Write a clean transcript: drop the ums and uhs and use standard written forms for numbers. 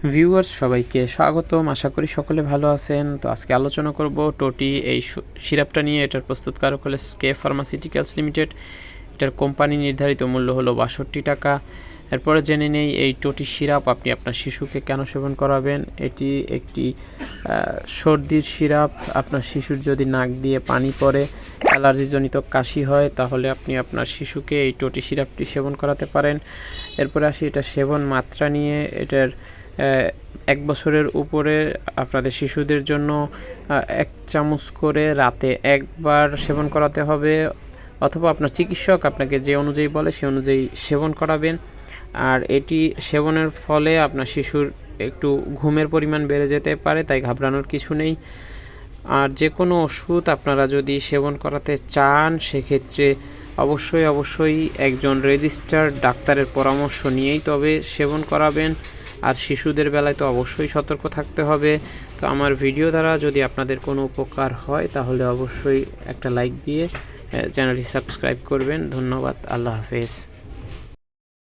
Viewers সবাইকে স্বাগতম। আশা করি সকলে ভালো আছেন। তো আজকে আলোচনা করব টোটি এই সিরাপটা নিয়ে। এটার প্রস্তুতকারক হলো স্কে ফার্মাসিউটিক্যালস লিমিটেড। এটার কোম্পানি নির্ধারিত মূল্য হলো ৬২ টাকা। এরপরে জেনে নেই এই টোটি সিরাপ আপনি আপনার শিশুকে কেন সেবন করাবেন। এটি একটি সর্দির সিরাপ। আপনার শিশুর যদি নাক দিয়ে পানি পড়ে, অ্যালার্জিজনিত কাশি হয়, তাহলে আপনি আপনার শিশুকে এই টোটি সিরাপটি সেবন করাতে পারেন। এরপরে আসি এটা সেবন মাত্রা নিয়ে। এটার ১ বছরের উপরে আপনাদের শিশুদের জন্য ১ চামচ করে রাতে একবার সেবন করাতে হবে, অথবা আপনার চিকিৎসক আপনাকে যে অনুযায়ী বলে সে অনুযায়ী সেবন করাবেন। আর এটি সেবনের ফলে আপনার শিশুর একটু ঘুমের পরিমাণ বেড়ে যেতে পারে, তাই ঘাবড়ানোর কিছু নেই। আর যে কোনো ওষুধ আপনারা যদি সেবন করাতে চান, সেক্ষেত্রে অবশ্যই একজন রেজিস্টার্ড ডাক্তারের পরামর্শ নিয়েই তবে সেবন করাবেন। আর শিশুদের বেলায় তো অবশ্যই সতর্ক থাকতে হবে। তো আমার ভিডিও দ্বারা যদি আপনাদের কোনো উপকার হয়, তাহলে অবশ্যই একটা লাইক দিয়ে চ্যানেলটি সাবস্ক্রাইব করবেন। ধন্যবাদ। আল্লাহ হাফেজ।